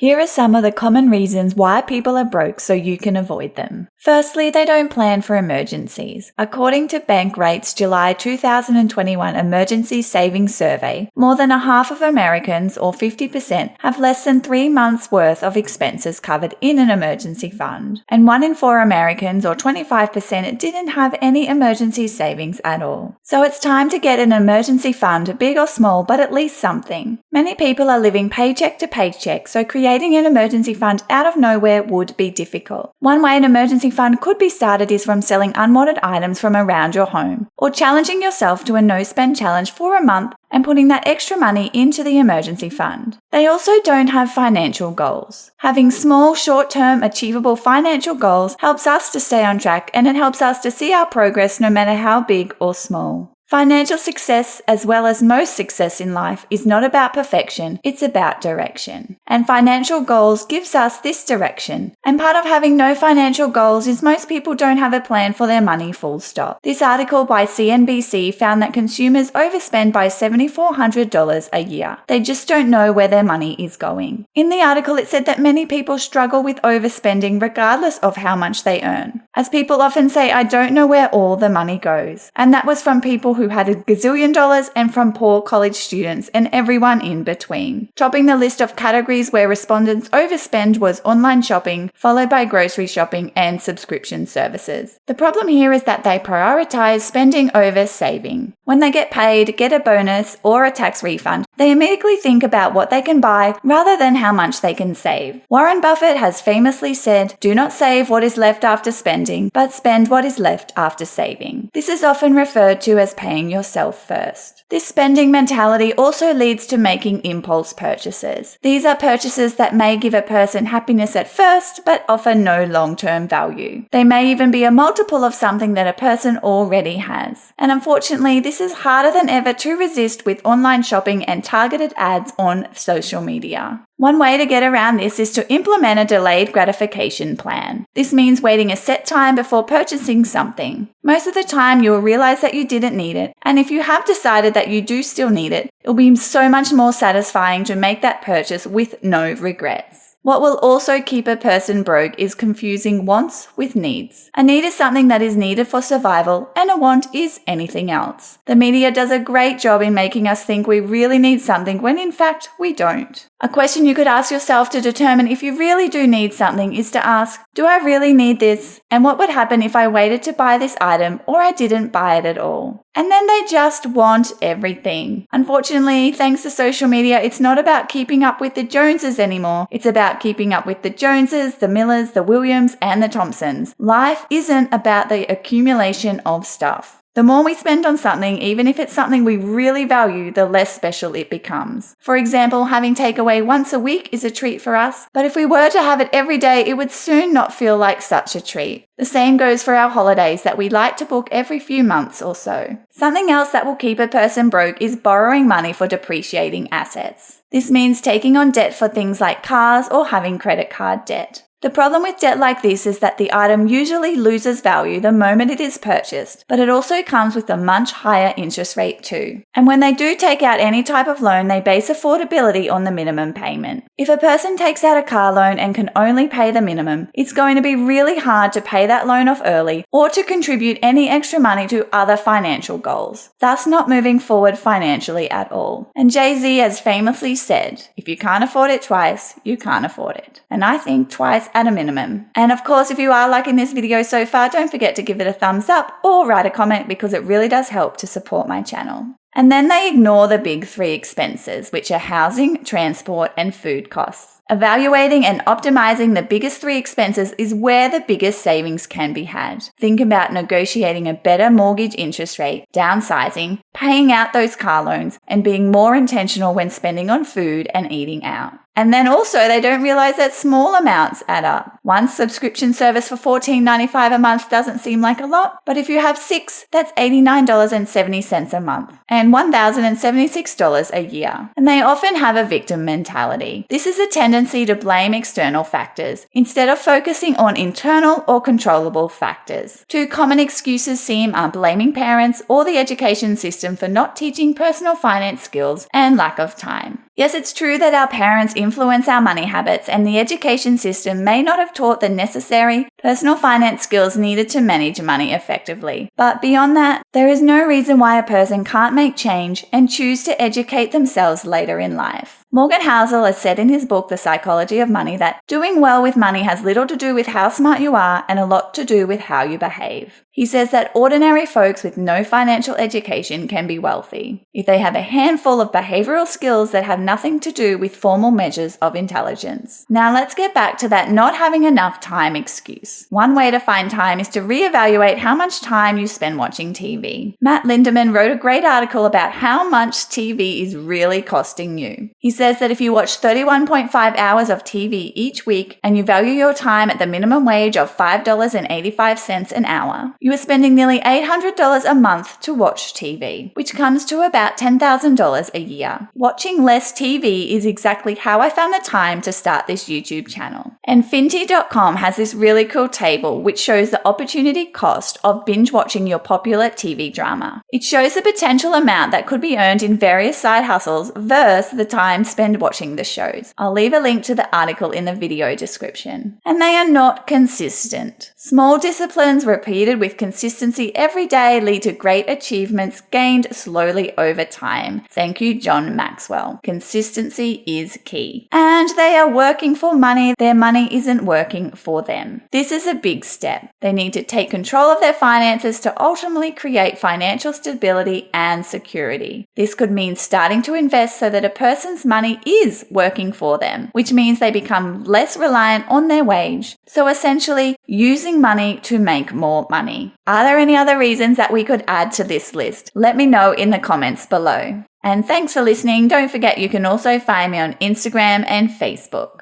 Here are some of the common reasons why people are broke so you can avoid them. Firstly, they don't plan for emergencies. According to Bankrate's July 2021 Emergency Savings Survey, more than a half of Americans, or 50%, have less than 3 months' worth of expenses covered in an emergency fund. And 1 in 4 Americans, or 25%, didn't have any emergency savings at all. So it's time to get an emergency fund, big or small, but at least something. Many people are living paycheck to paycheck, so creating an emergency fund out of nowhere would be difficult. One way an emergency fund could be started is from selling unwanted items from around your home, or challenging yourself to a no-spend challenge for a month and putting that extra money into the emergency fund. They also don't have financial goals. Having small, short-term, achievable financial goals helps us to stay on track, and it helps us to see our progress no matter how big or small. Financial success, as well as most success in life, is not about perfection, it's about direction. And financial goals gives us this direction. And part of having no financial goals is most people don't have a plan for their money, full stop. This article by CNBC found that consumers overspend by $7,400 a year. They just don't know where their money is going. In the article, it said that many people struggle with overspending regardless of how much they earn. As people often say, I don't know where all the money goes. And that was from people who had $1 gazillion and from poor college students and everyone in between. Topping the list of categories where respondents overspend was online shopping, followed by grocery shopping and subscription services. The problem here is that they prioritize spending over saving. When they get paid, get a bonus, or a tax refund, they immediately think about what they can buy rather than how much they can save. Warren Buffett has famously said, "Do not save what is left after spending, but spend what is left after saving." This is often referred to as paying yourself first. This spending mentality also leads to making impulse purchases. These are purchases that may give a person happiness at first, but offer no long-term value. They may even be a multiple of something that a person already has. And unfortunately, this is harder than ever to resist with online shopping and targeted ads on social media. One way to get around this is to implement a delayed gratification plan. This means waiting a set time before purchasing something. Most of the time, you'll realize that you didn't need it, and if you have decided that you do still need it, it'll be so much more satisfying to make that purchase with no regrets. What will also keep a person broke is confusing wants with needs. A need is something that is needed for survival, and a want is anything else. The media does a great job in making us think we really need something when in fact we don't. A question you could ask yourself to determine if you really do need something is to ask, do I really need this? And what would happen if I waited to buy this item or I didn't buy it at all? And then they just want everything. Unfortunately, thanks to social media, it's not about keeping up with the Joneses anymore. It's about keeping up with the Joneses, the Millers, the Williams, and the Thompsons. Life isn't about the accumulation of stuff. The more we spend on something, even if it's something we really value, the less special it becomes. For example, having takeaway once a week is a treat for us, but if we were to have it every day, it would soon not feel like such a treat. The same goes for our holidays that we like to book every few months or so. Something else that will keep a person broke is borrowing money for depreciating assets. This means taking on debt for things like cars or having credit card debt. The problem with debt like this is that the item usually loses value the moment it is purchased, but it also comes with a much higher interest rate too. And when they do take out any type of loan, they base affordability on the minimum payment. If a person takes out a car loan and can only pay the minimum, it's going to be really hard to pay that loan off early or to contribute any extra money to other financial goals, thus not moving forward financially at all. And Jay-Z has famously said, if you can't afford it twice, you can't afford it. And I think twice at a minimum. And of course, if you are liking this video so far, don't forget to give it a thumbs up or write a comment because it really does help to support my channel. And then they ignore the big 3 expenses, which are housing, transport, and food costs. Evaluating and optimizing the biggest 3 expenses is where the biggest savings can be had. Think about negotiating a better mortgage interest rate, downsizing, paying out those car loans, and being more intentional when spending on food and eating out. And then also, they don't realize that small amounts add up. One subscription service for $14.95 a month doesn't seem like a lot, but if you have 6, that's $89.70 a month and $1,076 a year. And they often have a victim mentality. This is a tendency to blame external factors instead of focusing on internal or controllable factors. 2 common excuses seen are blaming parents or the education system for not teaching personal finance skills and lack of time. Yes, it's true that our parents influence our money habits, and the education system may not have taught the necessary personal finance skills needed to manage money effectively. But beyond that, there is no reason why a person can't make change and choose to educate themselves later in life. Morgan Housel has said in his book, The Psychology of Money, that doing well with money has little to do with how smart you are and a lot to do with how you behave. He says that ordinary folks with no financial education can be wealthy if they have a handful of behavioral skills that have nothing to do with formal measures of intelligence. Now let's get back to that not having enough time excuse. One way to find time is to reevaluate how much time you spend watching TV. Matt Lindemann wrote a great article about how much TV is really costing you. He says that if you watch 31.5 hours of TV each week and you value your time at the minimum wage of $5.85 an hour, you are spending nearly $800 a month to watch TV, which comes to about $10,000 a year. Watching less TV is exactly how I found the time to start this YouTube channel. And Finty.com has this really cool table which shows the opportunity cost of binge watching your popular TV drama. It shows the potential amount that could be earned in various side hustles versus the time spent watching the shows. I'll leave a link to the article in the video description. And they are not consistent. Small disciplines repeated with consistency every day lead to great achievements gained slowly over time. Thank you, John Maxwell. Consistency is key. And they are working for money. Their money isn't working for them. This is a big step. They need to take control of their finances to ultimately create financial stability and security. This could mean starting to invest so that a person's money is working for them, which means they become less reliant on their wage. So essentially, using money to make more money. Are there any other reasons that we could add to this list? Let me know in the comments below. And thanks for listening. Don't forget you can also find me on Instagram and Facebook.